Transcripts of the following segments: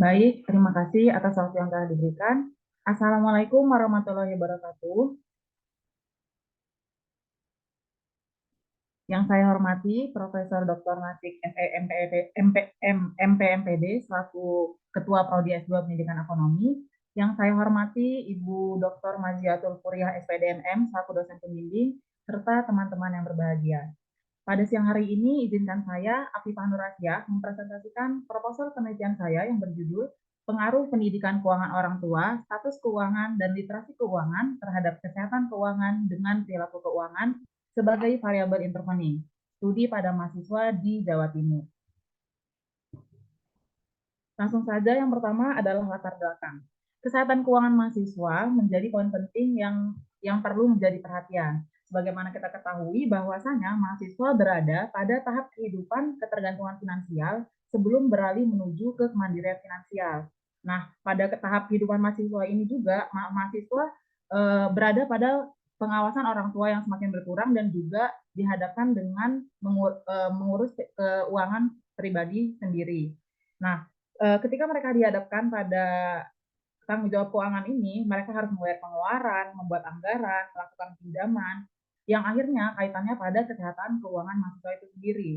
Baik, terima kasih atas waktu yang telah diberikan. Assalamualaikum warahmatullahi wabarakatuh. Yang saya hormati Profesor Dr. Natik MPMPD selaku Ketua Prodi S2 Pendidikan Ekonomi. Yang saya hormati Ibu Dr. Maziatul Kuryah SPDMM selaku dosen pembimbing serta teman-teman yang berbahagia. Pada siang hari ini, izinkan saya, Afifah Nurasya, mempresentasikan proposal penelitian saya yang berjudul Pengaruh Pendidikan Keuangan Orang Tua, Status Keuangan, dan Literasi Keuangan terhadap Kesehatan Keuangan dengan Perilaku Keuangan sebagai Variabel Intervening, Studi pada Mahasiswa di Jawa Timur. Langsung saja, yang pertama adalah latar belakang. Kesehatan keuangan mahasiswa menjadi poin penting yang perlu menjadi perhatian. Sebagaimana kita ketahui bahwasanya mahasiswa berada pada tahap kehidupan ketergantungan finansial sebelum beralih menuju ke kemandirian finansial. Nah, pada tahap kehidupan mahasiswa ini juga mahasiswa berada pada pengawasan orang tua yang semakin berkurang dan juga dihadapkan dengan mengurus keuangan pribadi sendiri. Nah, ketika mereka dihadapkan pada tanggung jawab keuangan ini, mereka harus membayar pengeluaran, membuat anggaran, melakukan pinjaman, yang akhirnya kaitannya pada kesehatan keuangan mahasiswa itu sendiri.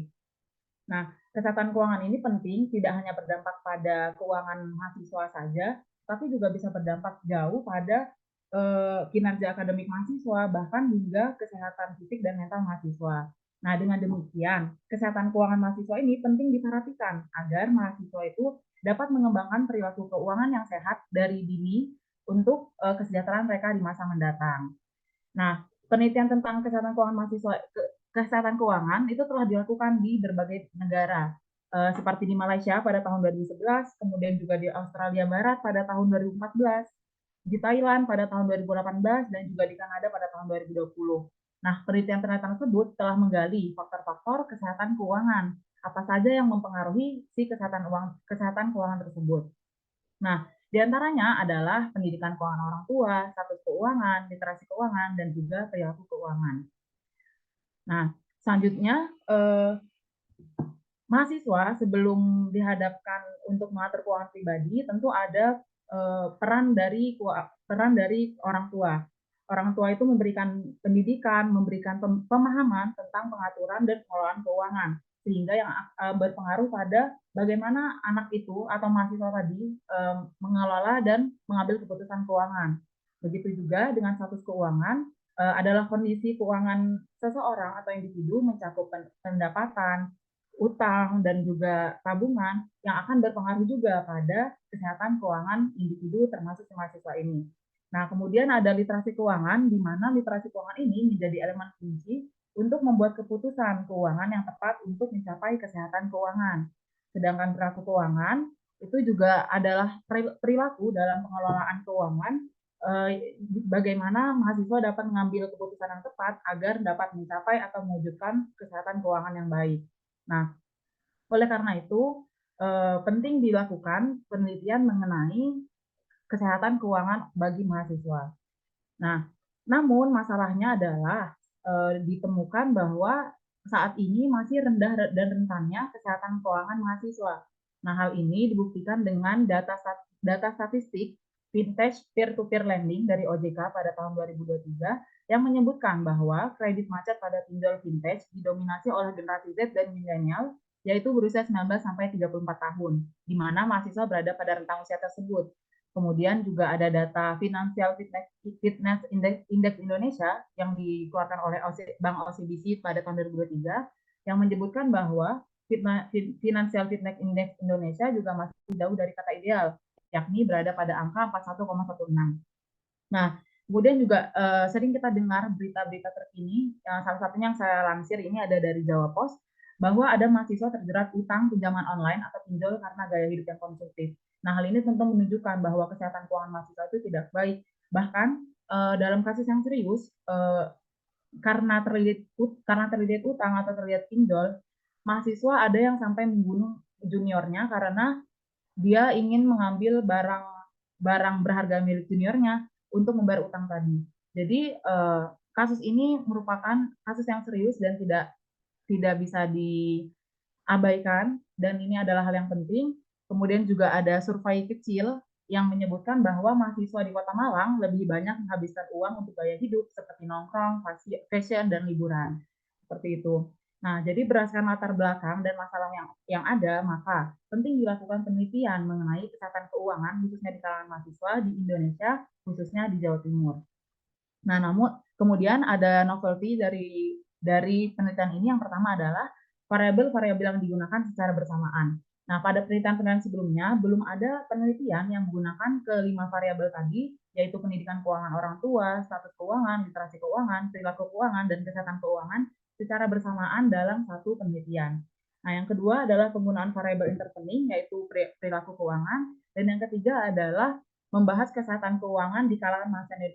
Nah, kesehatan keuangan ini penting, tidak hanya berdampak pada keuangan mahasiswa saja, tapi juga bisa berdampak jauh pada kinerja akademik mahasiswa, bahkan hingga kesehatan fisik dan mental mahasiswa. Nah, dengan demikian, kesehatan keuangan mahasiswa ini penting diperhatikan agar mahasiswa itu dapat mengembangkan perilaku keuangan yang sehat dari dini untuk kesejahteraan mereka di masa mendatang. Nah, penelitian tentang kesehatan keuangan mahasiswa, kesehatan keuangan itu telah dilakukan di berbagai negara, seperti di Malaysia pada tahun 2011, kemudian juga di Australia Barat pada tahun 2014, di Thailand pada tahun 2018, dan juga di Kanada pada tahun 2020. Nah, penelitian-penelitian tersebut telah menggali faktor-faktor kesehatan keuangan, apa saja yang mempengaruhi si kesehatan keuangan tersebut. Nah, di antaranya adalah pendidikan keuangan orang tua, status keuangan, literasi keuangan, dan juga perilaku keuangan. Nah, selanjutnya mahasiswa sebelum dihadapkan untuk mengatur keuangan pribadi tentu ada peran dari orang tua. Orang tua itu memberikan pendidikan, memberikan pemahaman tentang pengaturan dan pengelolaan keuangan, sehingga yang berpengaruh pada bagaimana anak itu atau mahasiswa tadi mengelola dan mengambil keputusan keuangan. Begitu juga dengan status keuangan adalah kondisi keuangan seseorang atau individu mencakup pendapatan, utang, dan juga tabungan yang akan berpengaruh juga pada kesehatan keuangan individu termasuk mahasiswa ini. Nah, kemudian ada literasi keuangan, di mana literasi keuangan ini menjadi elemen kunci untuk membuat keputusan keuangan yang tepat untuk mencapai kesehatan keuangan. Sedangkan perilaku keuangan itu juga adalah perilaku dalam pengelolaan keuangan, bagaimana mahasiswa dapat mengambil keputusan yang tepat agar dapat mencapai atau mewujudkan kesehatan keuangan yang baik. Nah, oleh karena itu, penting dilakukan penelitian mengenai kesehatan keuangan bagi mahasiswa. Nah, namun masalahnya adalah ditemukan bahwa saat ini masih rendah dan rentannya kesehatan keuangan mahasiswa. Nah, hal ini dibuktikan dengan data statistik vintage peer-to-peer lending dari OJK pada tahun 2023 yang menyebutkan bahwa kredit macet pada pinjol vintage didominasi oleh generasi Z dan milenial, yaitu berusia 19 sampai 34 tahun, di mana mahasiswa berada pada rentang usia tersebut. Kemudian juga ada data Financial Fitness Index Indonesia yang dikeluarkan oleh Bank OCBC pada tahun 2023 yang menyebutkan bahwa Financial Fitness Index Indonesia juga masih jauh dari kata ideal, yakni berada pada angka 41,16. Nah, kemudian juga sering kita dengar berita-berita terkini, salah satunya yang saya lansir ini ada dari Jawa Post, bahwa ada mahasiswa terjerat utang pinjaman online atau pinjol karena gaya hidup yang konsumtif. Nah, hal ini tentu menunjukkan bahwa kesehatan keuangan mahasiswa itu tidak baik. Bahkan dalam kasus yang serius, karena terlilit utang atau terlilit pinjol, mahasiswa ada yang sampai membunuh juniornya karena dia ingin mengambil barang berharga milik juniornya untuk membayar utang tadi. Jadi kasus ini merupakan kasus yang serius dan tidak bisa diabaikan, dan ini adalah hal yang penting. Kemudian juga ada survei kecil yang menyebutkan bahwa mahasiswa di Kota Malang lebih banyak menghabiskan uang untuk gaya hidup seperti nongkrong, fashion, dan liburan. Seperti itu. Nah, jadi berdasarkan latar belakang dan masalah yang ada, maka penting dilakukan penelitian mengenai kesehatan keuangan khususnya di kalangan mahasiswa di Indonesia, khususnya di Jawa Timur. Nah, namun kemudian ada novelty dari penelitian ini. Yang pertama adalah variabel-variabel yang digunakan secara bersamaan. Nah, pada penelitian-penelitian sebelumnya belum ada penelitian yang menggunakan kelima variabel tadi, yaitu pendidikan keuangan orang tua, status keuangan, literasi keuangan, perilaku keuangan, dan kesehatan keuangan secara bersamaan dalam satu penelitian. Nah, yang kedua adalah penggunaan variabel intervening, yaitu perilaku keuangan, dan yang ketiga adalah membahas kesehatan keuangan di kalangan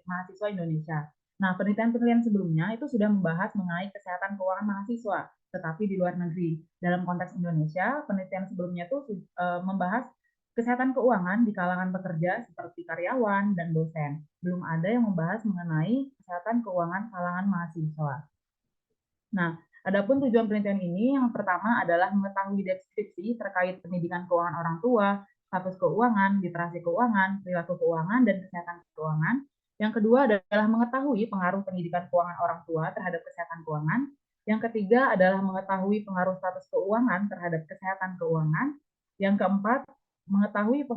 mahasiswa Indonesia. Nah, penelitian-penelitian sebelumnya itu sudah membahas mengenai kesehatan keuangan mahasiswa, tetapi di luar negeri. Dalam konteks Indonesia, penelitian sebelumnya itu membahas kesehatan keuangan di kalangan pekerja seperti karyawan dan dosen. Belum ada yang membahas mengenai kesehatan keuangan kalangan mahasiswa. Nah, adapun tujuan penelitian ini yang pertama adalah mengetahui deskripsi terkait pendidikan keuangan orang tua, status keuangan, literasi keuangan, perilaku keuangan, dan kesehatan keuangan. Yang kedua adalah mengetahui pengaruh pendidikan keuangan orang tua terhadap kesehatan keuangan. Yang ketiga adalah mengetahui pengaruh status keuangan terhadap kesehatan keuangan. Yang keempat, mengetahui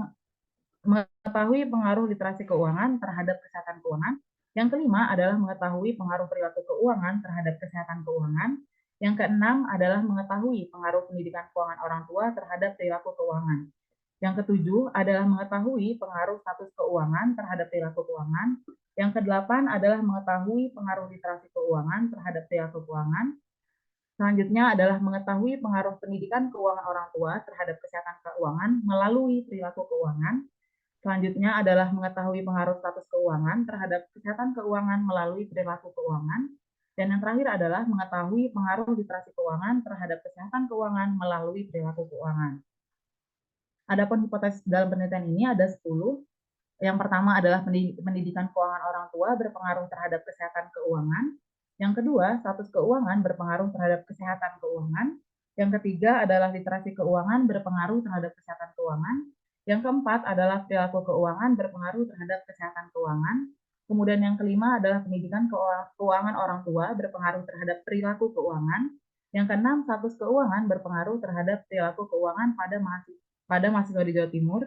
pengaruh literasi keuangan terhadap kesehatan keuangan. Yang kelima adalah mengetahui pengaruh perilaku keuangan terhadap kesehatan keuangan. Yang keenam adalah mengetahui pengaruh pendidikan keuangan orang tua terhadap perilaku keuangan. Yang ketujuh adalah mengetahui pengaruh status keuangan terhadap perilaku keuangan. Yang kedelapan adalah mengetahui pengaruh literasi keuangan terhadap perilaku keuangan. Selanjutnya adalah mengetahui pengaruh pendidikan keuangan orang tua terhadap kesehatan keuangan melalui perilaku keuangan. Selanjutnya adalah mengetahui pengaruh status keuangan terhadap kesehatan keuangan melalui perilaku keuangan. Dan yang terakhir adalah mengetahui pengaruh literasi keuangan terhadap kesehatan keuangan melalui perilaku keuangan. Adapun hipotesis dalam penelitian ini ada 10. Yang pertama adalah pendidikan keuangan orang tua berpengaruh terhadap kesehatan keuangan. Yang kedua, status keuangan berpengaruh terhadap kesehatan keuangan. Yang ketiga adalah literasi keuangan berpengaruh terhadap kesehatan keuangan. Yang keempat adalah perilaku keuangan berpengaruh terhadap kesehatan keuangan. Kemudian yang kelima adalah pendidikan keuangan orang tua berpengaruh terhadap perilaku keuangan. Yang keenam, status keuangan berpengaruh terhadap perilaku keuangan pada mahasiswa di Jawa Timur.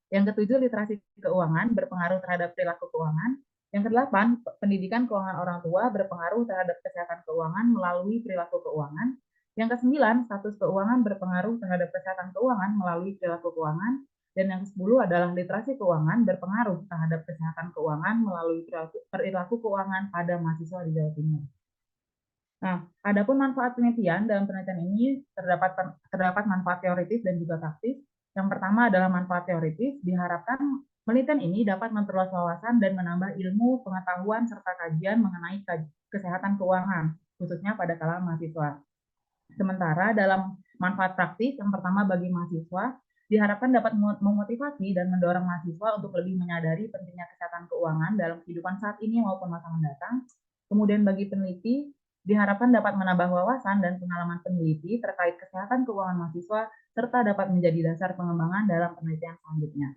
Yang ketujuh, literasi keuangan berpengaruh terhadap perilaku keuangan. Yang kedelapan, pendidikan keuangan orang tua berpengaruh terhadap kesehatan keuangan melalui perilaku keuangan. Yang kesembilan, status keuangan berpengaruh terhadap kesehatan keuangan melalui perilaku keuangan. Dan yang ke-10 adalah literasi keuangan berpengaruh terhadap kesehatan keuangan melalui perilaku keuangan pada mahasiswa di Jawa Timur. Nah, adapun manfaat penelitian dalam penelitian ini terdapat manfaat teoritis dan juga praktis. Yang pertama adalah manfaat teoritis. Diharapkan penelitian ini dapat memperluas wawasan dan menambah ilmu, pengetahuan, serta kajian mengenai kesehatan keuangan, khususnya pada kalangan mahasiswa. Sementara dalam manfaat praktis, yang pertama bagi mahasiswa, diharapkan dapat memotivasi dan mendorong mahasiswa untuk lebih menyadari pentingnya kesehatan keuangan dalam kehidupan saat ini maupun masa mendatang. Kemudian bagi peneliti, diharapkan dapat menambah wawasan dan pengalaman peneliti terkait kesehatan keuangan mahasiswa, serta dapat menjadi dasar pengembangan dalam penelitian selanjutnya.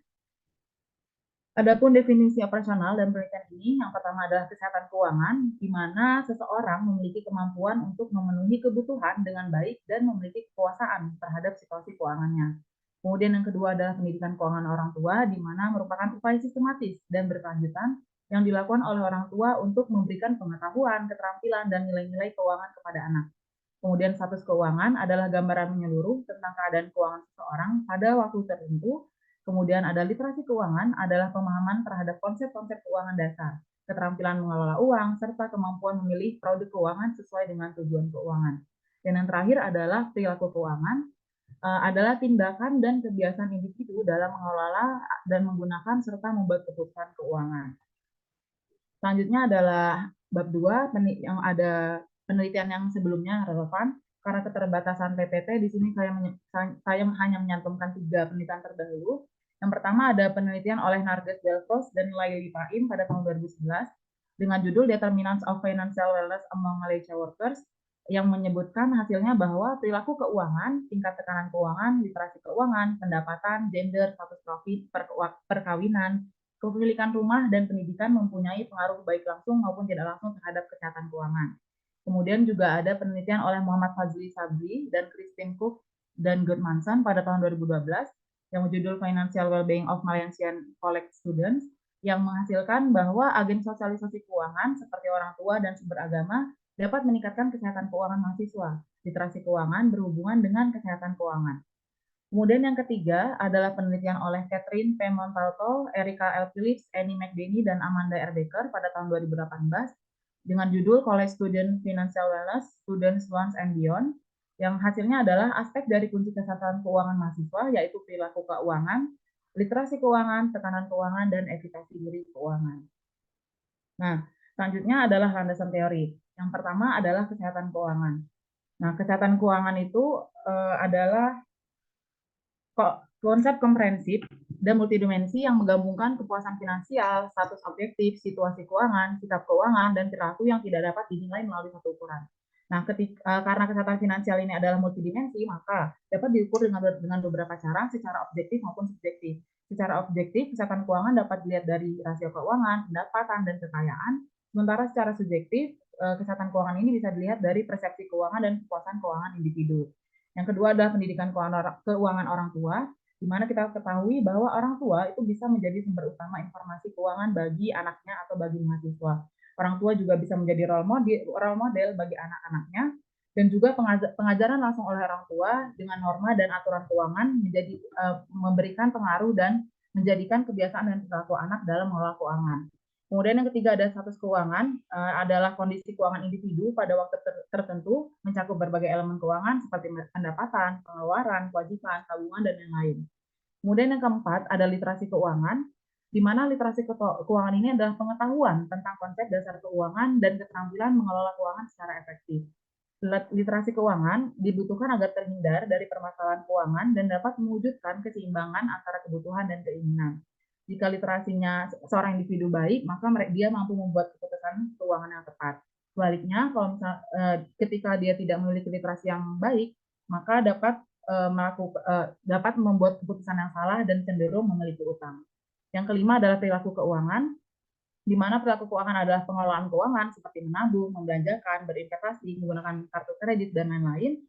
Adapun definisi operasional dan penelitian ini, yang pertama adalah kesehatan keuangan, di mana seseorang memiliki kemampuan untuk memenuhi kebutuhan dengan baik dan memiliki kekuasaan terhadap situasi keuangannya. Kemudian yang kedua adalah pendidikan keuangan orang tua, di mana merupakan upaya sistematis dan berkelanjutan yang dilakukan oleh orang tua untuk memberikan pengetahuan, keterampilan, dan nilai-nilai keuangan kepada anak. Kemudian status keuangan adalah gambaran menyeluruh tentang keadaan keuangan seseorang pada waktu tertentu. Kemudian ada literasi keuangan adalah pemahaman terhadap konsep-konsep keuangan dasar, keterampilan mengelola uang, serta kemampuan memilih produk keuangan sesuai dengan tujuan keuangan. Dan yang terakhir adalah perilaku keuangan, adalah tindakan dan kebiasaan individu dalam mengelola dan menggunakan serta membuat keputusan keuangan. Selanjutnya adalah bab 2 yang ada penelitian yang sebelumnya relevan. Karena keterbatasan PPT, di sini saya hanya menyantumkan 3 penelitian terdahulu. Yang pertama ada penelitian oleh Narges Delfos dan Laili Paim pada tahun 2011 dengan judul Determinants of Financial Wellness Among Malaysia Workers, yang menyebutkan hasilnya bahwa perilaku keuangan, tingkat tekanan keuangan, literasi keuangan, pendapatan, gender, status profit, perkawinan, kepemilikan rumah, dan pendidikan mempunyai pengaruh baik langsung maupun tidak langsung terhadap kesehatan keuangan. Kemudian juga ada penelitian oleh Muhammad Fazli Sabri dan Christine Cook dan Goodmanson pada tahun 2012 yang berjudul Financial Wellbeing of Malaysian College Students yang menghasilkan bahwa agen sosialisasi keuangan seperti orang tua dan sumber agama dapat meningkatkan kesehatan keuangan mahasiswa. Literasi keuangan berhubungan dengan kesehatan keuangan. Kemudian yang ketiga adalah penelitian oleh Catherine P. Montalto, Erika L. Phillips, Annie McDaney, dan Amanda R. Baker pada tahun 2018 dengan judul College Student Financial Wellness, Students Once and Beyond, yang hasilnya adalah aspek dari kunci kesehatan keuangan mahasiswa, yaitu perilaku keuangan, literasi keuangan, tekanan keuangan, dan evitasi diri keuangan. Nah, selanjutnya adalah landasan teori. Yang pertama adalah kesehatan keuangan. Nah, kesehatan keuangan itu adalah konsep komprehensif dan multidimensi yang menggabungkan kepuasan finansial, status objektif, situasi keuangan, sikap keuangan, dan perilaku yang tidak dapat dinilai melalui satu ukuran. Nah, karena kesehatan finansial ini adalah multidimensi, maka dapat diukur dengan beberapa cara secara objektif maupun subjektif. Secara objektif, kesehatan keuangan dapat dilihat dari rasio keuangan, pendapatan, dan kekayaan. Sementara secara subjektif, kesehatan keuangan ini bisa dilihat dari persepsi keuangan dan kepuasan keuangan individu. Yang kedua adalah pendidikan keuangan orang tua, di mana kita ketahui bahwa orang tua itu bisa menjadi sumber utama informasi keuangan bagi anaknya atau bagi mahasiswa. Orang tua juga bisa menjadi role model bagi anak-anaknya, dan juga pengajaran langsung oleh orang tua dengan norma dan aturan keuangan memberikan pengaruh dan menjadikan kebiasaan dan perilaku anak dalam mengelola keuangan. Kemudian yang ketiga ada status keuangan, adalah kondisi keuangan individu pada waktu tertentu, mencakup berbagai elemen keuangan seperti pendapatan, pengeluaran, kewajiban, tabungan, dan lain-lain. Kemudian yang keempat ada literasi keuangan, di mana literasi keuangan ini adalah pengetahuan tentang konsep dasar keuangan dan keterampilan mengelola keuangan secara efektif. Literasi keuangan dibutuhkan agar terhindar dari permasalahan keuangan dan dapat mewujudkan keseimbangan antara kebutuhan dan keinginan. Jika literasinya seorang individu baik, maka dia mampu membuat keputusan keuangan yang tepat. Sebaliknya, kalau ketika dia tidak memiliki literasi yang baik, maka dapat membuat keputusan yang salah dan cenderung memiliki utang. Yang kelima adalah perilaku keuangan, di mana perilaku keuangan adalah pengelolaan keuangan seperti menabung, membelanjakan, berinvestasi, menggunakan kartu kredit, dan lain-lain,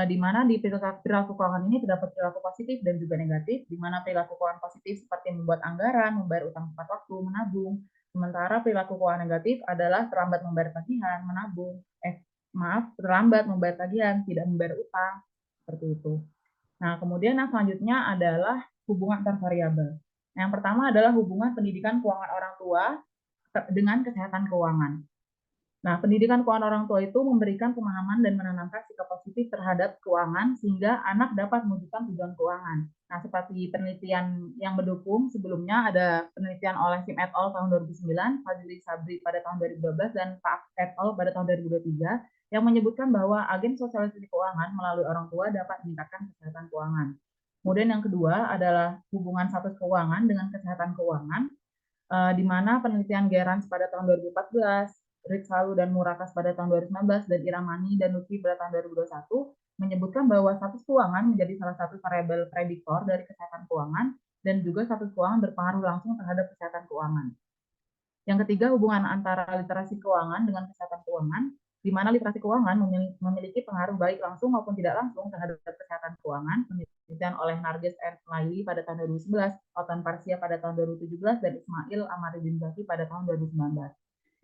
di mana di perilaku keuangan ini terdapat perilaku positif dan juga negatif, di mana perilaku keuangan positif seperti membuat anggaran, membayar utang tepat waktu, menabung, sementara perilaku keuangan negatif adalah terlambat membayar tagihan, terlambat membayar tagihan, tidak membayar utang, seperti itu. Nah, kemudian yang selanjutnya adalah hubungan antar variabel. Yang pertama adalah hubungan pendidikan keuangan orang tua dengan kesehatan keuangan. Nah, pendidikan keuangan orang tua itu memberikan pemahaman dan menanamkan sikap positif terhadap keuangan sehingga anak dapat mewujudkan tujuan keuangan. Nah, seperti penelitian yang mendukung sebelumnya ada penelitian oleh Kim et al. Tahun 2009, Fazli Sabri pada tahun 2012, dan Pak et al. Pada tahun 2023 yang menyebutkan bahwa agen sosialisasi keuangan melalui orang tua dapat meningkatkan kesehatan keuangan. Kemudian yang kedua adalah hubungan status keuangan dengan kesehatan keuangan, di mana penelitian Gerans pada tahun 2014, Ritsalu dan Murakas pada tahun 2019, dan Iramani dan Lutfi pada tahun 2021 menyebutkan bahwa status keuangan menjadi salah satu variabel prediktor dari kesehatan keuangan dan juga status keuangan berpengaruh langsung terhadap kesehatan keuangan. Yang ketiga, hubungan antara literasi keuangan dengan kesehatan keuangan, di mana literasi keuangan memiliki pengaruh baik langsung maupun tidak langsung terhadap kesehatan keuangan. Penelitian oleh Narges and Laili pada tahun 2011, Otan Parsia pada tahun 2017, dan Ismail Amaruddin Zaki pada tahun 2019.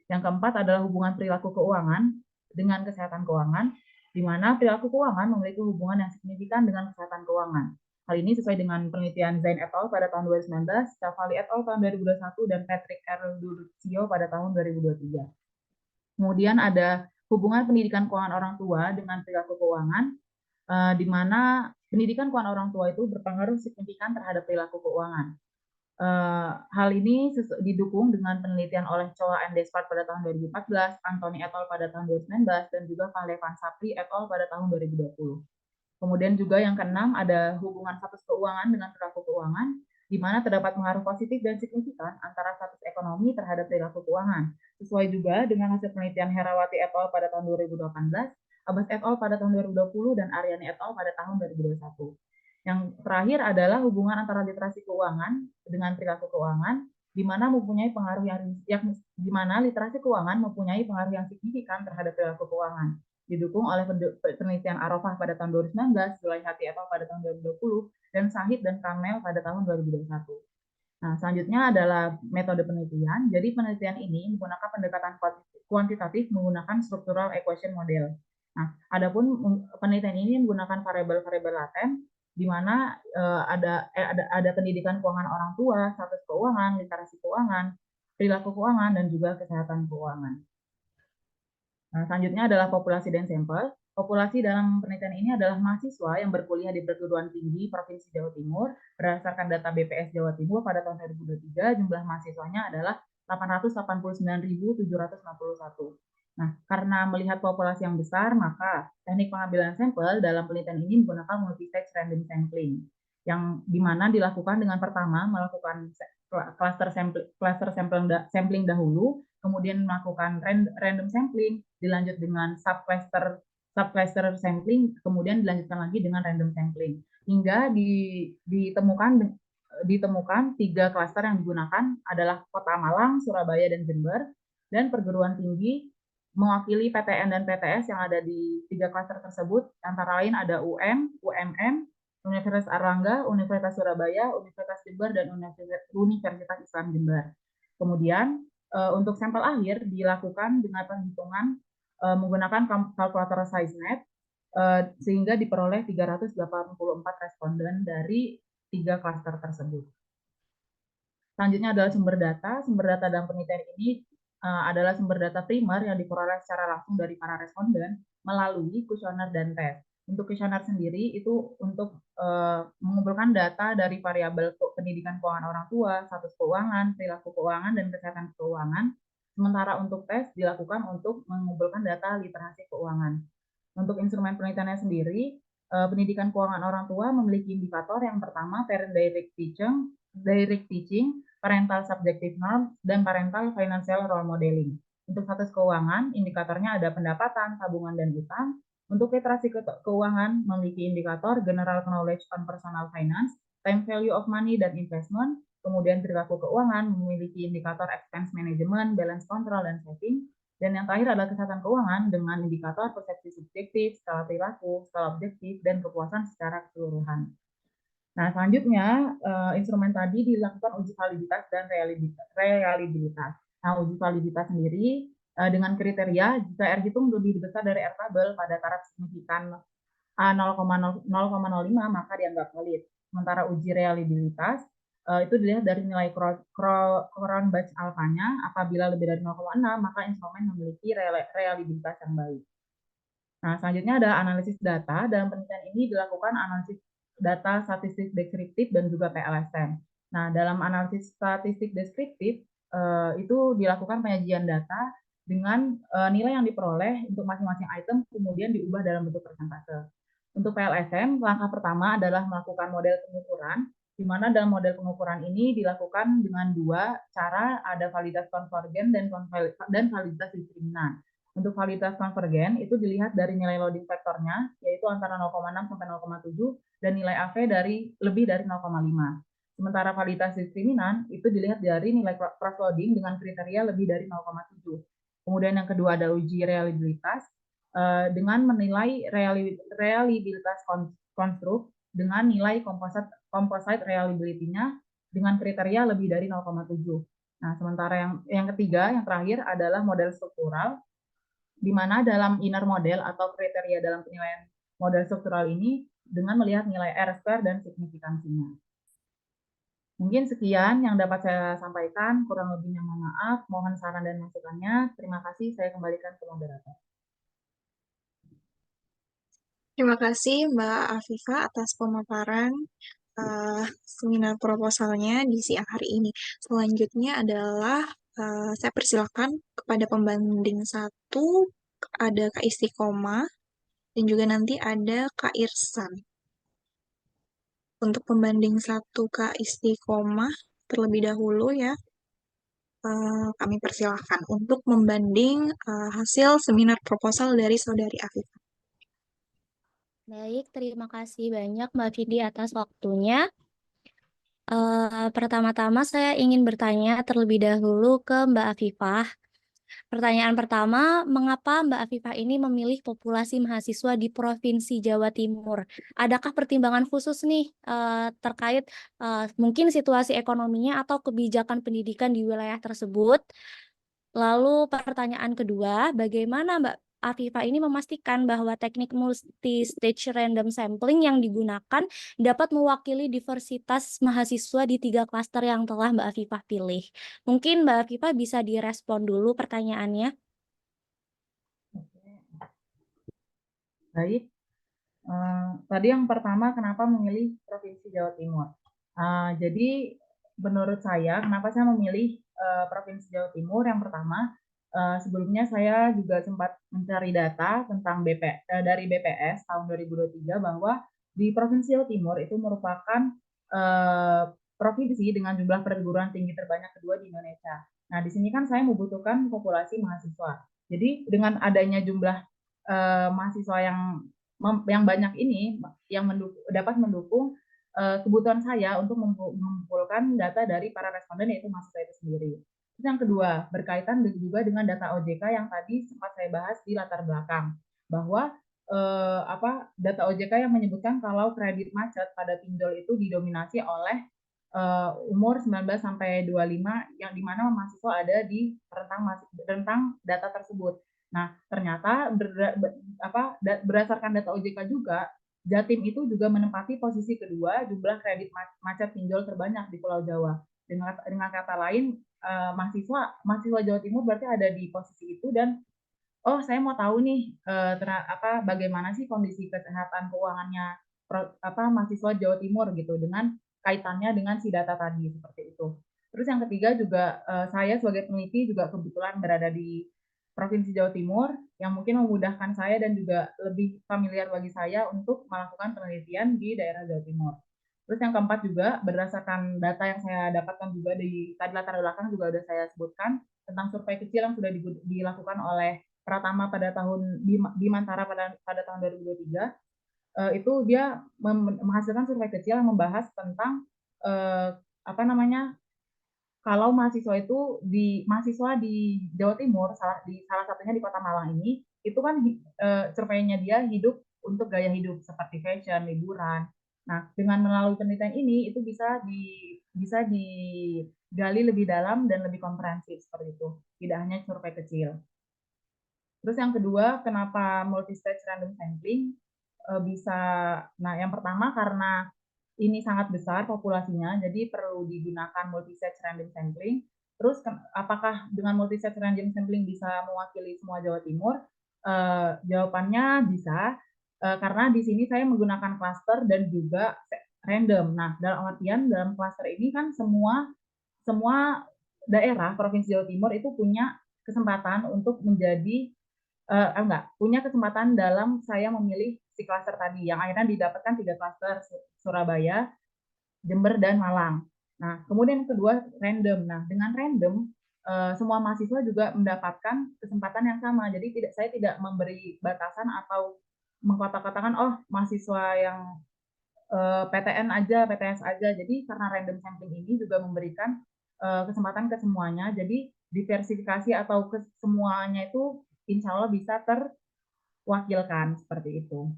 Yang keempat adalah hubungan perilaku keuangan dengan kesehatan keuangan, di mana perilaku keuangan memiliki hubungan yang signifikan dengan kesehatan keuangan. Hal ini sesuai dengan penelitian Zain et al. Pada tahun 2019, Cavalli et al. Tahun 2021, dan Patrick R. Durcio pada tahun 2023. Kemudian ada hubungan pendidikan keuangan orang tua dengan perilaku keuangan, di mana pendidikan keuangan orang tua itu berpengaruh signifikan terhadap perilaku keuangan. Hal ini didukung dengan penelitian oleh Choa and Despard pada tahun 2014, Anthony et al. Pada tahun 2019, dan juga Van Sapri et al. Pada tahun 2020. Kemudian juga yang keenam ada hubungan status keuangan dengan perilaku keuangan, di mana terdapat pengaruh positif dan signifikan antara status ekonomi terhadap perilaku keuangan. Sesuai juga dengan hasil penelitian Herawati et al. Pada tahun 2018, Abbas et al. Pada tahun 2020 dan Aryani et al. Pada tahun 2021. Yang terakhir adalah hubungan antara literasi keuangan dengan perilaku keuangan, di mana mempunyai pengaruh di mana literasi keuangan mempunyai pengaruh yang signifikan terhadap perilaku keuangan. Didukung oleh penelitian Arafah pada tahun 2019, Zulaikati et al. Pada tahun 2020, dan Sahid dan Kamel pada tahun 2021. Nah, selanjutnya adalah metode penelitian. Jadi penelitian ini menggunakan pendekatan kuantitatif menggunakan structural equation model. Nah, adapun penelitian ini menggunakan variabel-variabel laten, di mana ada pendidikan keuangan orang tua, status keuangan, literasi keuangan, perilaku keuangan, dan juga kesehatan keuangan. Nah, selanjutnya adalah populasi dan sampel. Populasi dalam penelitian ini adalah mahasiswa yang berkuliah di perguruan tinggi Provinsi Jawa Timur. Berdasarkan data BPS Jawa Timur pada tahun 2023, jumlah mahasiswanya adalah 889.761. Nah, karena melihat populasi yang besar, maka teknik pengambilan sampel dalam penelitian ini menggunakan multi-stage random sampling, yang dimana dilakukan dengan pertama melakukan cluster sampling dahulu, kemudian melakukan random sampling, dilanjut dengan subcluster sampling, kemudian dilanjutkan lagi dengan random sampling, hingga ditemukan 3 klaster yang digunakan adalah Kota Malang, Surabaya, dan Jember, dan perguruan tinggi mewakili PTN dan PTS yang ada di 3 klaster tersebut, antara lain ada UMM, Universitas Airlangga, Universitas Surabaya, Universitas Jember, dan Universitas Islam Jember. Kemudian untuk sampel akhir dilakukan dengan perhitungan menggunakan kalkulator SizeNet, sehingga diperoleh 384 responden dari 3 klaster tersebut. Selanjutnya adalah sumber data. Sumber data dalam penelitian ini adalah sumber data primer yang diperoleh secara langsung dari para responden melalui kuesioner dan tes. Untuk kuesioner sendiri itu untuk mengumpulkan data dari variabel pendidikan keuangan orang tua, status keuangan, perilaku keuangan, dan kesehatan keuangan. Sementara untuk tes dilakukan untuk mengumpulkan data literasi keuangan. Untuk instrumen penelitiannya sendiri, pendidikan keuangan orang tua memiliki indikator yang pertama parent direct teaching, parental subjective norm, dan parental financial role modeling. Untuk status keuangan, indikatornya ada pendapatan, tabungan, dan utang. Untuk literasi keuangan, memiliki indikator general knowledge on personal finance, time value of money, dan investment. Kemudian perilaku keuangan memiliki indikator expense management, balance control, dan saving. Dan yang terakhir adalah kesehatan keuangan dengan indikator persepsi subjektif, skala perilaku, skala objektif, dan kepuasan secara keseluruhan. Nah, selanjutnya instrumen tadi dilakukan uji validitas dan reliabilitas. Nah, uji validitas sendiri dengan kriteria jika R hitung lebih besar dari R tabel pada taraf signifikan A 0,05 maka dianggap valid. Sementara uji reliabilitas itu dilihat dari nilai Cron-Batch alfanya. Apabila lebih dari 0,6 maka instrumen memiliki reliabilitas yang baik. Nah, selanjutnya ada analisis data. Dalam penelitian ini dilakukan analisis data statistik deskriptif dan juga PLSM. Nah, dalam analisis statistik deskriptif itu dilakukan penyajian data dengan nilai yang diperoleh untuk masing-masing item kemudian diubah dalam bentuk persentase. Untuk PLSM, langkah pertama adalah melakukan model pengukuran, di mana dalam model pengukuran ini dilakukan dengan 2 cara, ada validitas konvergen dan validitas diskriminan. Untuk validitas konvergen itu dilihat dari nilai loading faktornya, yaitu antara 0,6 sampai 0,7, dan nilai AV lebih dari 0,5. Sementara validitas diskriminan itu dilihat dari nilai cross loading dengan kriteria lebih dari 0,7. Kemudian yang kedua ada uji reliabilitas dengan menilai reliabilitas konstruk dengan nilai composite reliability-nya dengan kriteria lebih dari 0,7. Nah, sementara yang ketiga, yang terakhir adalah model struktural, di mana dalam inner model atau kriteria dalam penilaian model struktural ini dengan melihat nilai R-square dan signifikansinya. Mungkin sekian yang dapat saya sampaikan, kurang lebihnya mohon maaf, mohon saran dan masukannya. Terima kasih, saya kembalikan ke moderator. Terima kasih Mbak Afifah atas pemaparan seminar proposalnya di siang hari ini. Selanjutnya adalah saya persilakan kepada pembanding 1, ada Kak Istiqomah, dan juga nanti ada Kak Irsan. Untuk pembanding 1 Kak Istiqomah, terlebih dahulu ya, kami persilahkan untuk membanding hasil seminar proposal dari Saudari Afifah. Baik, terima kasih banyak Mbak Vidi atas waktunya. Pertama-tama saya ingin bertanya terlebih dahulu ke Mbak Afifah. Pertanyaan pertama, mengapa Mbak Afifah ini memilih populasi mahasiswa di Provinsi Jawa Timur? Adakah pertimbangan khusus nih terkait mungkin situasi ekonominya atau kebijakan pendidikan di wilayah tersebut? Lalu pertanyaan kedua, bagaimana Mbak Afifah ini memastikan bahwa teknik multi-stage random sampling yang digunakan dapat mewakili diversitas mahasiswa di 3 klaster yang telah Mbak Afifah pilih? Mungkin Mbak Afifah bisa direspon dulu pertanyaannya. Baik, tadi yang pertama kenapa memilih Provinsi Jawa Timur? Jadi menurut saya kenapa saya memilih Provinsi Jawa Timur? Yang pertama, sebelumnya saya juga sempat mencari data tentang dari BPS tahun 2023 bahwa di Provinsi Jawa Timur itu merupakan provinsi dengan jumlah perguruan tinggi terbanyak kedua di Indonesia. Nah, di sini kan saya membutuhkan populasi mahasiswa. Jadi dengan adanya jumlah mahasiswa yang banyak ini yang dapat mendukung kebutuhan saya untuk mengumpulkan data dari para responden yaitu mahasiswa itu sendiri. Terus yang kedua, berkaitan juga dengan data OJK yang tadi sempat saya bahas di latar belakang, bahwa data OJK yang menyebutkan kalau kredit macet pada pinjol itu didominasi oleh umur 19 sampai 25 yang dimana mahasiswa ada di rentang data tersebut. Nah, ternyata berdasarkan data OJK juga, Jatim itu juga menempati posisi kedua jumlah kredit macet pinjol terbanyak di Pulau Jawa. Dengan kata lain, mahasiswa Jawa Timur berarti ada di posisi itu dan saya mau tahu nih bagaimana sih kondisi kesehatan keuangannya mahasiswa Jawa Timur gitu dengan kaitannya dengan si data tadi seperti itu. Terus yang ketiga juga saya sebagai peneliti juga kebetulan berada di Provinsi Jawa Timur yang mungkin memudahkan saya dan juga lebih familiar bagi saya untuk melakukan penelitian di daerah Jawa Timur. Terus yang keempat juga berdasarkan data yang saya dapatkan juga di tadi latar belakang juga sudah saya sebutkan tentang survei kecil yang sudah dilakukan oleh Pratama pada tahun di Mantara pada tahun 2023 itu dia menghasilkan survei kecil yang membahas tentang apa namanya kalau mahasiswa di Jawa Timur salah satunya di Kota Malang ini itu kan surveinya dia hidup untuk gaya hidup seperti fashion, liburan. Nah, dengan melalui penelitian ini itu bisa digali lebih dalam dan lebih komprehensif seperti itu. Tidak hanya survei kecil. Terus yang kedua, kenapa multi-stage random sampling bisa, nah yang pertama karena ini sangat besar populasinya, jadi perlu digunakan multi-stage random sampling. Terus apakah dengan multi-stage random sampling bisa mewakili semua Jawa Timur? Jawabannya bisa, karena di sini saya menggunakan cluster dan juga random. Nah, dalam artian dalam cluster ini kan semua daerah Provinsi Jawa Timur itu punya kesempatan untuk menjadi punya kesempatan dalam saya memilih si klaster tadi yang akhirnya didapatkan 3 klaster Surabaya, Jember dan Malang. Nah, kemudian yang kedua random. Nah, dengan random semua mahasiswa juga mendapatkan kesempatan yang sama. Jadi saya tidak memberi batasan atau mengkotak-kotakan mahasiswa yang PTN aja, PTS aja. Jadi karena random sampling ini juga memberikan kesempatan ke semuanya. Jadi diversifikasi atau ke semuanya itu insya Allah bisa terwakilkan seperti itu.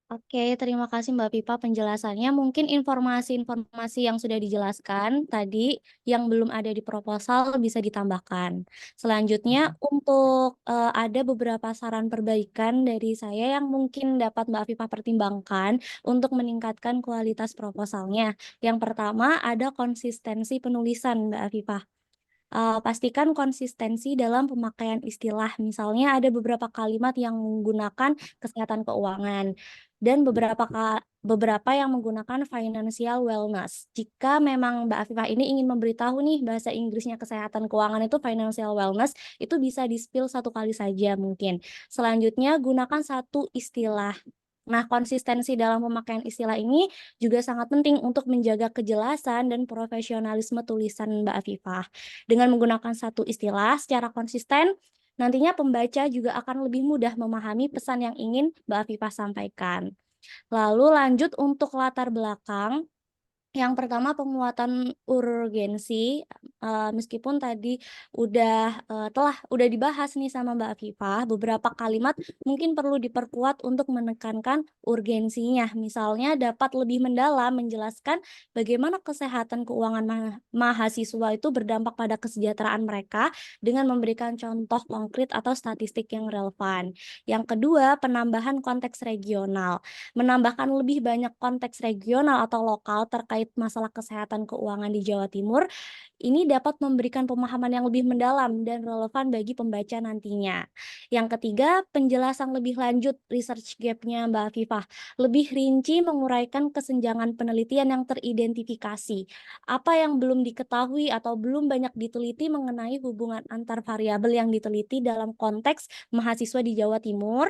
Oke, terima kasih Mbak Pipa penjelasannya. Mungkin informasi-informasi yang sudah dijelaskan tadi yang belum ada di proposal bisa ditambahkan. Selanjutnya, untuk ada beberapa saran perbaikan dari saya yang mungkin dapat Mbak Pipa pertimbangkan untuk meningkatkan kualitas proposalnya. Yang pertama, ada konsistensi penulisan Mbak Pipa. Pastikan konsistensi dalam pemakaian istilah. Misalnya ada beberapa kalimat yang menggunakan kesehatan keuangan dan beberapa yang menggunakan financial wellness. Jika memang Mbak Afifah ini ingin memberitahu nih bahasa Inggrisnya kesehatan keuangan itu financial wellness, itu bisa di-spill 1 kali saja mungkin. Selanjutnya gunakan 1 istilah. Nah, konsistensi dalam pemakaian istilah ini juga sangat penting untuk menjaga kejelasan dan profesionalisme tulisan Mbak Afifah. Dengan menggunakan 1 istilah secara konsisten, nantinya pembaca juga akan lebih mudah memahami pesan yang ingin Mbak Afifah sampaikan. Lalu lanjut untuk latar belakang. Yang pertama penguatan urgensi, meskipun tadi udah dibahas nih sama Mbak Afifah, beberapa kalimat mungkin perlu diperkuat untuk menekankan urgensinya. Misalnya dapat lebih mendalam menjelaskan bagaimana kesehatan keuangan mahasiswa itu berdampak pada kesejahteraan mereka dengan memberikan contoh konkret atau statistik yang relevan. Yang kedua, penambahan konteks regional. Menambahkan lebih banyak konteks regional atau lokal terkait masalah kesehatan keuangan di Jawa Timur, ini dapat memberikan pemahaman yang lebih mendalam dan relevan bagi pembaca nantinya. Yang ketiga, penjelasan lebih lanjut research gap-nya Mbak Afifah. Lebih rinci menguraikan kesenjangan penelitian yang teridentifikasi. Apa yang belum diketahui atau belum banyak diteliti mengenai hubungan antar variabel yang diteliti dalam konteks mahasiswa di Jawa Timur.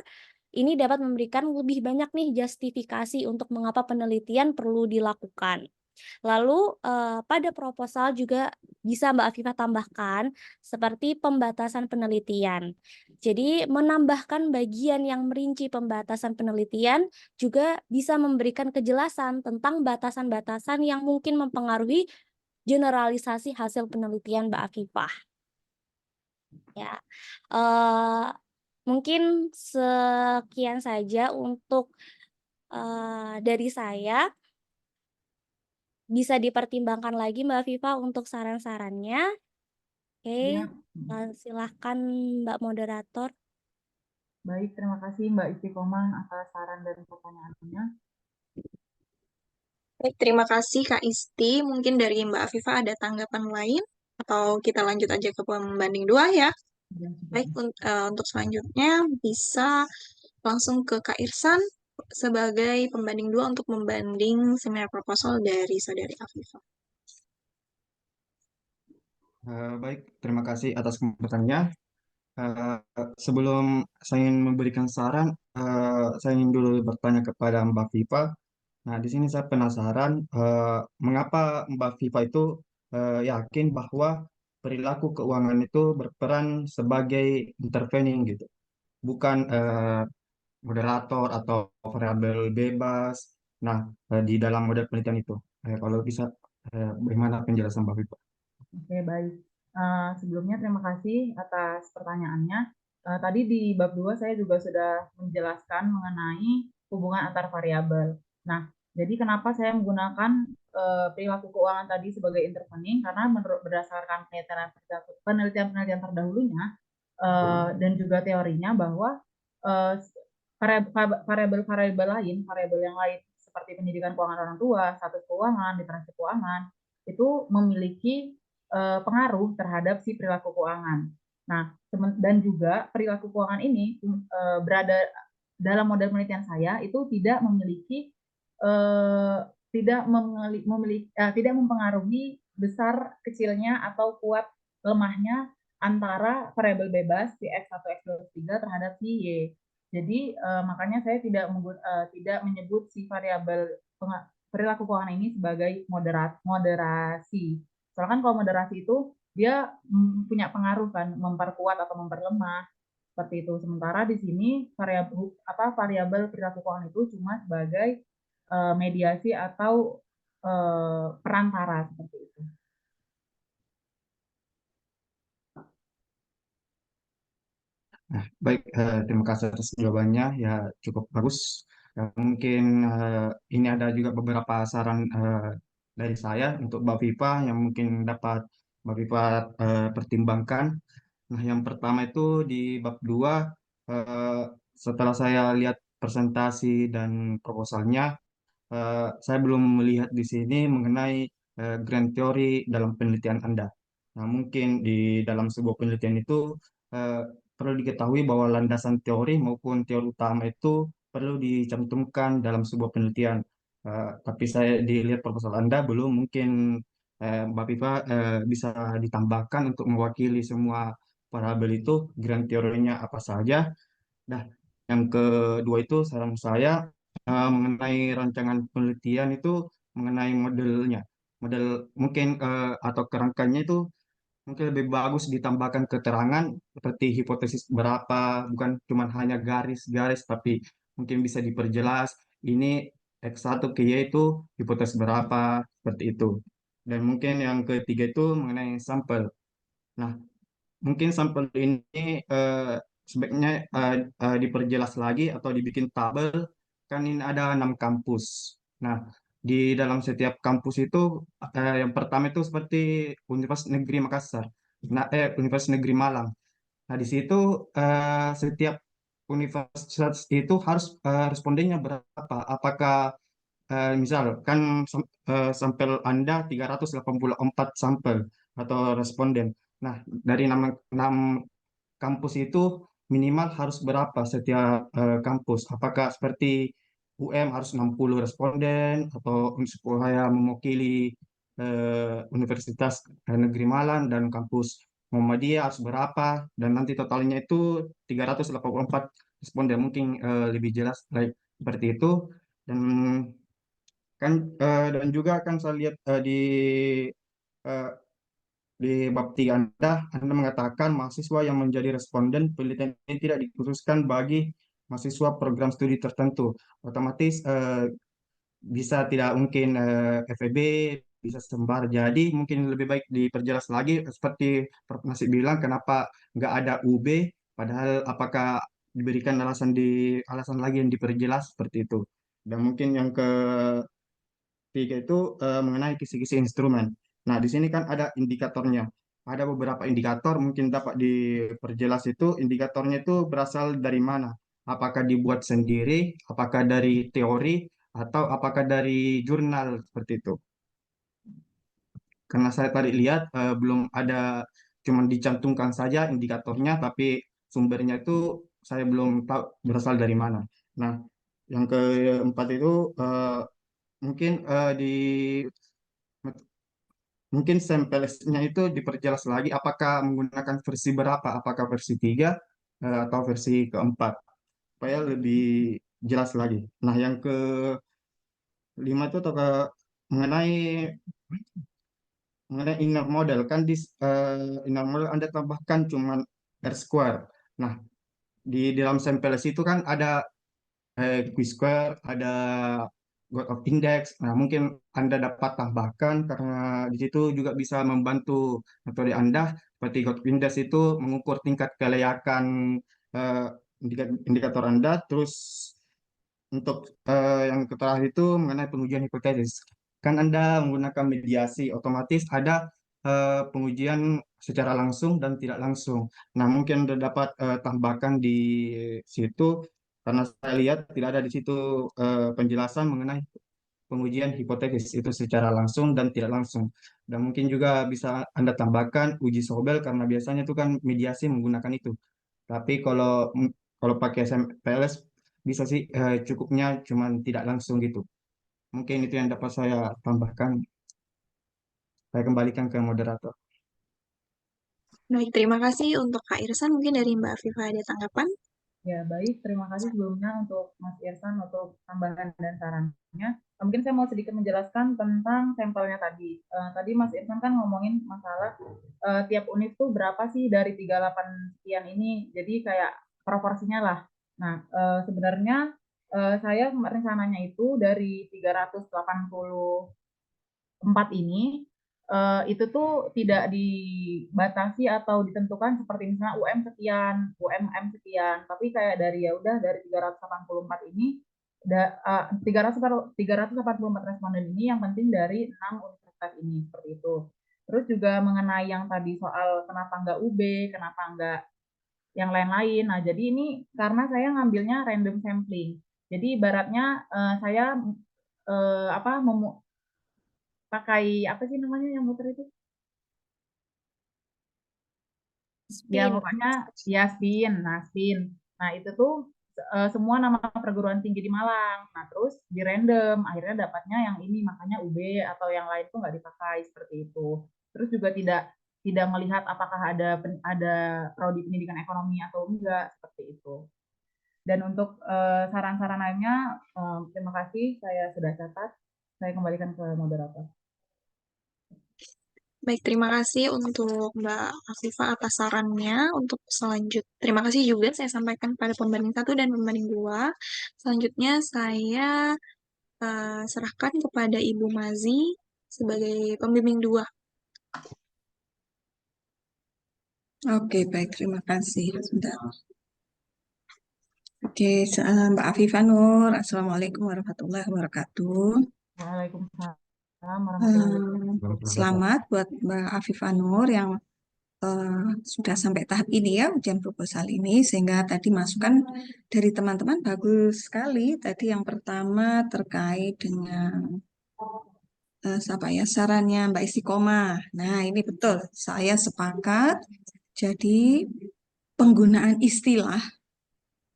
Ini dapat memberikan lebih banyak nih justifikasi untuk mengapa penelitian perlu dilakukan. Lalu pada proposal juga bisa Mbak Afifah tambahkan seperti pembatasan penelitian. Jadi menambahkan bagian yang merinci pembatasan penelitian juga bisa memberikan kejelasan tentang batasan-batasan yang mungkin mempengaruhi generalisasi hasil penelitian Mbak Afifah. Ya, mungkin sekian saja untuk dari saya. Bisa dipertimbangkan lagi Mbak Afifah untuk saran-sarannya. Oke, Ya, silahkan Mbak moderator. baik, terima kasih Mbak Istiqomah atas saran dan pertanyaannya. Baik, terima kasih Kak Isti. Mungkin dari Mbak Afifah ada tanggapan lain? Atau kita lanjut aja ke pembanding 2 ya? Baik, untuk selanjutnya bisa langsung ke Kak Irsan sebagai pembanding 2 untuk membanding seminar proposal dari Saudari Afifah. Baik, terima kasih atas kesempatannya. Eh, Sebelum saya ingin memberikan saran, saya ingin dulu bertanya kepada Mbak Viva. Nah, di sini saya penasaran, mengapa Mbak Viva itu yakin bahwa perilaku keuangan itu berperan sebagai intervening gitu, bukan moderator atau variabel bebas. Nah, di dalam model penelitian itu, kalau bisa, bagaimana penjelasan Mbak Viva? Oke, baik. Sebelumnya terima kasih atas pertanyaannya. Tadi di bab 2 saya juga sudah menjelaskan mengenai hubungan antar variabel. Nah, jadi kenapa saya menggunakan perilaku keuangan tadi sebagai intervening? Karena menurut berdasarkan penelitian-penelitian terdahulunya dan juga teorinya bahwa eh, variabel-variabel lain, variabel yang lain seperti pendidikan keuangan orang tua, status keuangan, literasi keuangan, itu memiliki pengaruh terhadap si perilaku keuangan. Nah, dan juga perilaku keuangan ini berada dalam model penelitian saya itu tidak memiliki tidak mempengaruhi besar kecilnya atau kuat lemahnya antara variabel bebas si X1 X2 X3 terhadap si Y. Jadi makanya saya tidak menyebut si variabel perilaku keuangan ini sebagai moderasi. Soalnya kan kalau moderasi itu dia punya pengaruh kan, memperkuat atau memperlemah seperti itu. Sementara di sini variabel perilaku keuangan itu cuma sebagai mediasi atau perantara seperti itu. Nah, baik, terima kasih atas jawabannya. Ya, cukup bagus. Mungkin ini ada juga beberapa saran dari saya untuk Mbak Viva yang mungkin dapat Mbak Viva pertimbangkan. Nah, yang pertama itu di bab 2, eh, setelah saya lihat presentasi dan proposalnya, saya belum melihat di sini mengenai grand theory dalam penelitian Anda. Nah, mungkin di dalam sebuah penelitian itu eh, perlu diketahui bahwa landasan teori maupun teori utama itu perlu dicantumkan dalam sebuah penelitian. Tapi saya dilihat proposal Anda belum, mungkin Mbak Pipa bisa ditambahkan untuk mewakili semua variabel itu, grand teorinya apa saja. Nah, yang kedua itu saran saya mengenai rancangan penelitian itu mengenai modelnya. Model mungkin atau kerangkanya itu mungkin lebih bagus ditambahkan keterangan seperti hipotesis berapa, bukan cuma hanya garis-garis, tapi mungkin bisa diperjelas ini X1 ke Y itu hipotesis berapa, seperti itu. Dan mungkin yang ketiga itu mengenai sampel. Nah, mungkin sampel ini sebaiknya diperjelas lagi atau dibikin tabel. Kan ini ada 6 kampus. Nah, di dalam setiap kampus itu yang pertama itu seperti Universitas Negeri Makassar, Universitas Negeri Malang. Nah, di situ setiap universitas itu harus respondennya berapa? Apakah misal kan sampel Anda 384 sampel atau responden. Nah, dari 6 kampus itu minimal harus berapa setiap kampus? Apakah seperti UM harus 60 responden atau supaya mewakili Universitas Negeri Malang dan kampus Muhammadiyah harus berapa? Dan nanti totalnya itu 384 responden, mungkin lebih jelas like, seperti itu. Dan kan dan juga kan saya lihat eh, di bab 3 Anda mengatakan mahasiswa yang menjadi responden penelitian ini tidak dikhususkan bagi mahasiswa program studi tertentu. Otomatis bisa tidak mungkin FEB, bisa sembar. Jadi mungkin lebih baik diperjelas lagi seperti Prof. Nasib bilang kenapa nggak ada UB, padahal apakah diberikan alasan lagi yang diperjelas seperti itu. Dan mungkin yang ketiga itu mengenai kisi-kisi instrumen. Nah, di sini kan ada indikatornya. Ada beberapa indikator mungkin dapat diperjelas itu indikatornya itu berasal dari mana? Apakah dibuat sendiri, apakah dari teori, atau apakah dari jurnal seperti itu? Karena saya tadi lihat belum ada, cuma dicantumkan saja indikatornya, tapi sumbernya itu saya belum tahu berasal dari mana. Nah, yang keempat itu mungkin mungkin sampelnya itu diperjelas lagi apakah menggunakan versi berapa, apakah versi 3 atau versi keempat, supaya lebih jelas lagi. Nah, yang kelima itu mengenai mengenai inner model kan di inner model Anda tambahkan cuma R square. Nah, di dalam sampel itu kan ada Q-square, ada God of Index. Nah, mungkin Anda dapat tambahkan karena di situ juga bisa membantu metode Anda. Seperti God of Index itu mengukur tingkat kelayakan eh, indikator Anda. Terus untuk yang terakhir itu mengenai pengujian hipotesis. Kan Anda menggunakan mediasi, otomatis ada pengujian secara langsung dan tidak langsung. Nah, mungkin Anda dapat tambahkan di situ, karena saya lihat tidak ada di situ penjelasan mengenai pengujian hipotesis itu secara langsung dan tidak langsung. Dan mungkin juga bisa Anda tambahkan uji sobel, karena biasanya itu kan mediasi menggunakan itu. Tapi kalau pakai SMPLS bisa sih cukupnya cuman tidak langsung gitu. Mungkin itu yang dapat saya tambahkan. Saya kembalikan ke moderator. Baik, terima kasih untuk Kak Irsan. Mungkin dari Mbak Afifa ada tanggapan? Ya, baik. Terima kasih sebelumnya untuk Mas Irsan untuk tambahan dan sarannya. Mungkin saya mau sedikit menjelaskan tentang sampelnya tadi. Tadi Mas Irsan kan ngomongin masalah tiap univ tuh berapa sih dari 38 sekian ini. Jadi kayak proporsinya lah. Nah, sebenarnya saya rencananya itu dari 384 ini itu tuh tidak dibatasi atau ditentukan seperti misalnya UM sekian, UMM sekian, tapi kayak dari ya udah dari 384 ini 384 responden ini yang penting dari 6 universitas ini seperti itu. Terus juga mengenai yang tadi soal kenapa nggak UB, kenapa nggak yang lain-lain. Nah, jadi ini karena saya ngambilnya random sampling. Jadi ibaratnya saya apa pakai apa sih namanya yang muter itu? Ya Spin. pokoknya ya SPIN. Nah, SPIN. Nah, itu tuh semua nama perguruan tinggi di Malang. Nah, terus di random akhirnya dapatnya yang ini, makanya UB atau yang lain tuh nggak dipakai seperti itu. Terus juga tidak tidak melihat apakah ada prodi pendidikan ekonomi atau enggak seperti itu. Dan untuk saran-saran lainnya, terima kasih saya sudah catat. Saya kembalikan ke moderator. Baik, terima kasih untuk Mbak Afifah atas sarannya. Untuk terima kasih juga saya sampaikan pada pembanding 1 dan pembanding 2. Selanjutnya saya serahkan kepada Ibu Mazi sebagai pembimbing 2. Oke, baik, terima kasih. Sebentar. Oke, Mbak Afifah Nur, Assalamualaikum warahmatullahi wabarakatuh. Waalaikumsalam warahmatullahi wabarakatuh. Selamat buat Mbak Afifah Nur yang sudah sampai tahap ini ya, ujian proposal ini, sehingga tadi masukan dari teman-teman bagus sekali. Tadi yang pertama terkait dengan sarannya Mbak Istiqomah. Nah, ini betul, saya sepakat. Jadi penggunaan istilah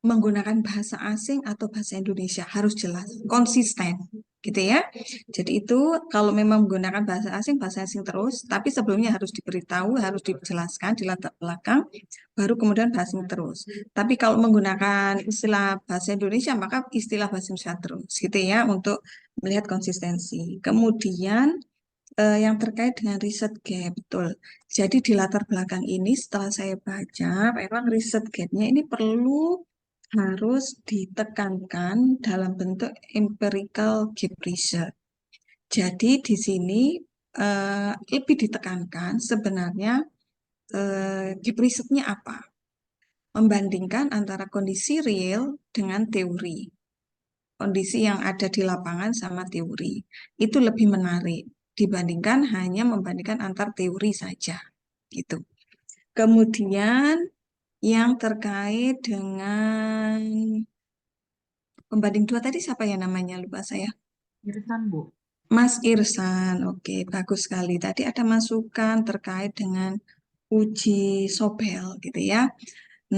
menggunakan bahasa asing atau bahasa Indonesia harus jelas, konsisten, gitu ya. Jadi itu kalau memang menggunakan bahasa asing terus, tapi sebelumnya harus diberitahu, harus dijelaskan di latar belakang, baru kemudian bahasa asing terus. Tapi kalau menggunakan istilah bahasa Indonesia, maka istilah bahasa Indonesia terus, gitu ya, untuk melihat konsistensi. Kemudian yang terkait dengan riset gap, betul. Jadi di latar belakang ini setelah saya baca, memang riset gap-nya ini harus ditekankan dalam bentuk empirical gap research. Jadi di sini lebih ditekankan sebenarnya gap research-nya apa? Membandingkan antara kondisi real dengan teori. Kondisi yang ada di lapangan sama teori. Itu lebih menarik dibandingkan hanya membandingkan antar teori saja. Gitu. Kemudian yang terkait dengan pembanding 2 tadi siapa ya namanya? Lupa saya. Irsan, Bu. Mas Irsan, oke, bagus sekali. Tadi ada masukan terkait dengan uji sobel gitu ya.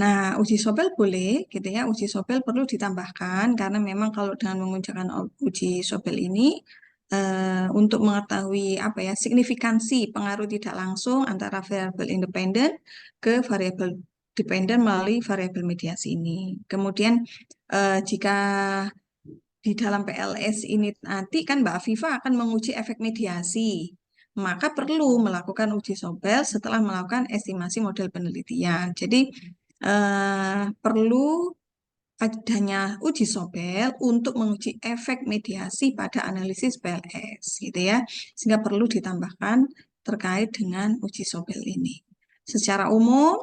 Nah, uji sobel boleh gitu ya. Uji sobel perlu ditambahkan karena memang kalau dengan menguncangkan uji sobel ini untuk mengetahui apa ya signifikansi pengaruh tidak langsung antara variabel independen ke variabel dependen melalui variabel mediasi ini. Kemudian jika di dalam PLS ini nanti kan Mbak Afifa akan menguji efek mediasi. Maka perlu melakukan uji sobel setelah melakukan estimasi model penelitian. Jadi perlu adanya uji sobel untuk menguji efek mediasi pada analisis PLS gitu ya. Sehingga perlu ditambahkan terkait dengan uji sobel ini. Secara umum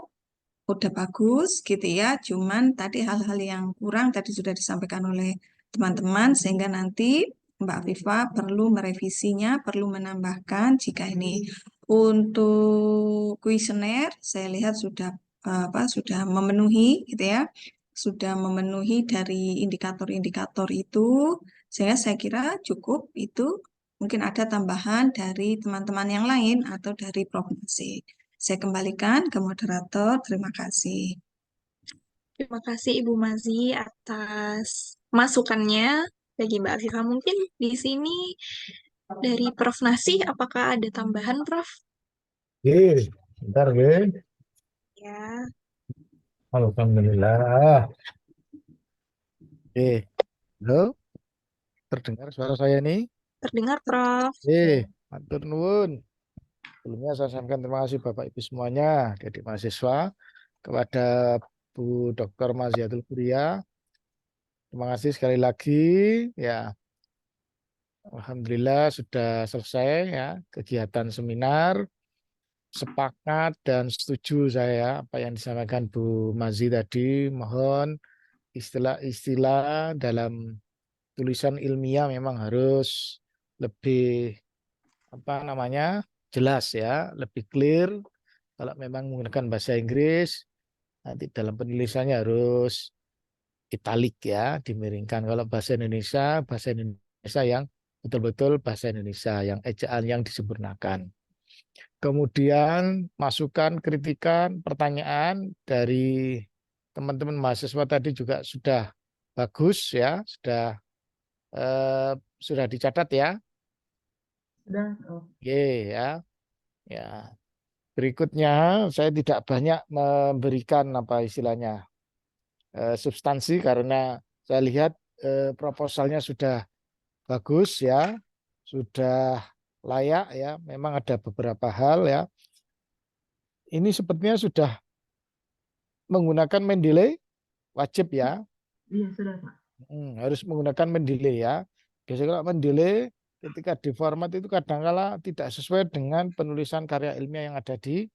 udah bagus gitu ya, cuman tadi hal-hal yang kurang tadi sudah disampaikan oleh teman-teman sehingga nanti Mbak Afifa perlu merevisinya, perlu menambahkan jika ini untuk kuesioner saya lihat sudah memenuhi gitu ya, sudah memenuhi dari indikator-indikator itu, saya kira cukup itu. Mungkin ada tambahan dari teman-teman yang lain atau dari Prof. Nasir. Saya kembalikan ke moderator. Terima kasih. Terima kasih Ibu Mazi atas masukannya. Bagi Mbak Afifah mungkin di sini dari Prof. Nasih, apakah ada tambahan, Prof? Bentar, Ge. Ya, Alhamdulillah. Halo, terdengar suara saya nih? terdengar, Prof. Matur nuwun. Sebelumnya saya sampaikan terima kasih Bapak Ibu semuanya, jadi mahasiswa, kepada Bu Dr. Maziatul Kuria. Terima kasih sekali lagi. Ya, alhamdulillah sudah selesai ya kegiatan seminar. Sepakat dan setuju saya apa yang disampaikan Bu Mazi tadi. Mohon istilah-istilah dalam tulisan ilmiah memang harus lebih jelas ya, lebih clear. Kalau memang menggunakan bahasa Inggris, nanti dalam penulisannya harus italik ya, dimiringkan. Kalau bahasa Indonesia yang betul-betul bahasa Indonesia, yang ejaan yang disempurnakan. Kemudian masukan, kritikan, pertanyaan dari teman-teman mahasiswa tadi juga sudah bagus ya, sudah dicatat ya. Sudah. Oke ya. Ya. Berikutnya saya tidak banyak memberikan apa istilahnya substansi karena saya lihat proposalnya sudah bagus ya, sudah layak ya. Memang ada beberapa hal ya. Ini sepertinya sudah menggunakan Mendeley, wajib ya. Iya, sudah, Pak. Harus menggunakan Mendeley ya. Biasanya kalau Mendeley ketika diformat itu kadangkala tidak sesuai dengan penulisan karya ilmiah yang ada di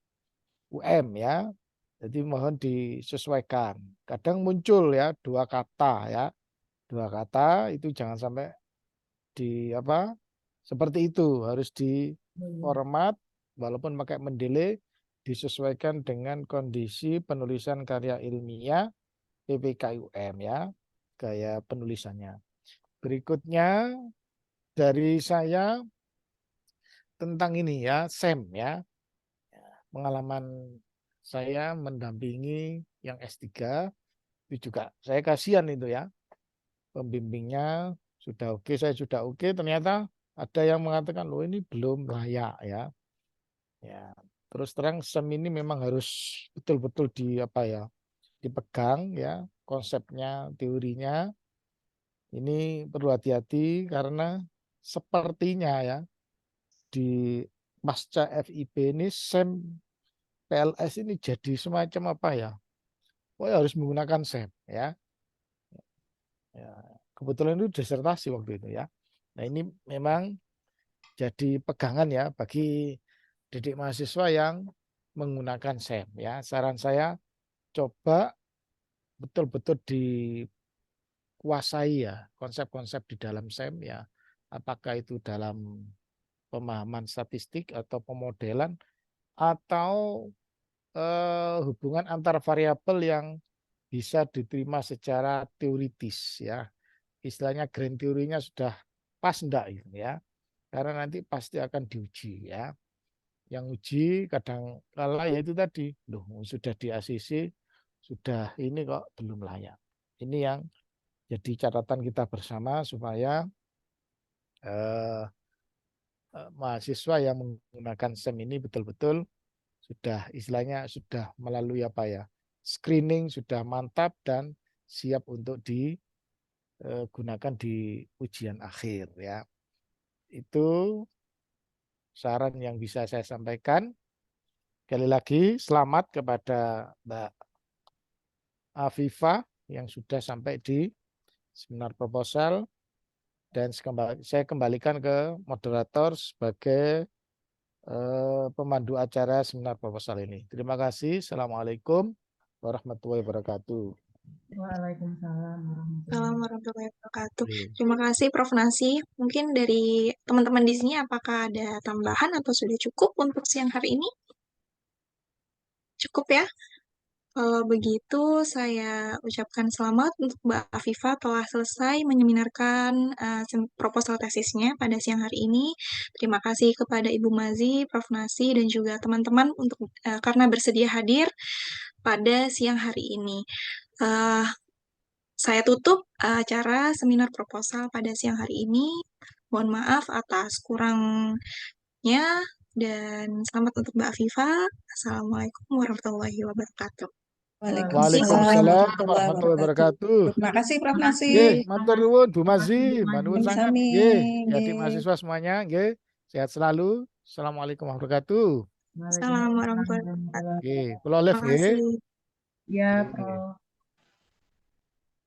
UM ya. Jadi mohon disesuaikan. Kadang muncul ya dua kata ya. Dua kata itu jangan sampai seperti itu, harus diformat walaupun pakai Mendeley disesuaikan dengan kondisi penulisan karya ilmiah PPKUM ya, gaya penulisannya. Berikutnya dari saya tentang ini ya, SEM ya. Pengalaman saya mendampingi yang S3 itu juga saya kasihan itu ya. Pembimbingnya sudah oke, saya sudah oke, ternyata ada yang mengatakan loh ini belum layak ya. Ya, terus terang SEM ini memang harus betul-betul dipegang ya, konsepnya, teorinya. Ini perlu hati-hati karena sepertinya ya di pasca FIB ini SEM PLS ini jadi semacam harus menggunakan SEM ya. Ya, kebetulan itu disertasi waktu itu ya. Nah ini memang jadi pegangan ya bagi didik mahasiswa yang menggunakan SEM ya. Saran saya coba betul-betul dikuasai ya konsep-konsep di dalam SEM ya. Apakah itu dalam pemahaman statistik atau pemodelan atau hubungan antar variabel yang bisa diterima secara teoritis ya. Istilahnya grand teorinya sudah pas enggak ya. Karena nanti pasti akan diuji ya. Yang uji kadang kala ya itu tadi, loh sudah di ACC, sudah ini kok belum layak. Ini yang jadi catatan kita bersama supaya mahasiswa yang menggunakan SEM ini betul-betul sudah istilahnya sudah melalui screening sudah mantap dan siap untuk digunakan di ujian akhir ya. Itu saran yang bisa saya sampaikan. Sekali lagi selamat kepada Mbak Afifa yang sudah sampai di seminar proposal dan saya kembalikan ke moderator sebagai pemandu acara seminar proposal ini. Terima kasih. Assalamualaikum warahmatullahi wabarakatuh. Waalaikumsalam warahmatullahi wabarakatuh. Terima kasih Prof. Nasi. Mungkin dari teman-teman di sini apakah ada tambahan atau sudah cukup untuk siang hari ini? Cukup ya? Kalau begitu, saya ucapkan selamat untuk Mbak Afifa telah selesai menyeminarkan proposal tesisnya pada siang hari ini. Terima kasih kepada Ibu Mazi, Prof. Nasi, dan juga teman-teman untuk karena bersedia hadir pada siang hari ini. Saya tutup acara seminar proposal pada siang hari ini. Mohon maaf atas kurangnya dan selamat untuk Mbak Afifa. Assalamualaikum warahmatullahi wabarakatuh. Waalaikumsalam warahmatullahi wabarakatuh. Terima kasih Prof. Nasi. Nggih, matur nuwun Bu Mazi, matur nuwun sangat. Sami. Nggih, adik mahasiswa semuanya, nggih. Sehat selalu. Assalamualaikum warahmatullahi wabarakatuh. Assalamualaikum warahmatullahi wabarakatuh. Nggih, kula live Terima nggih. kasih. Ya, Nggih.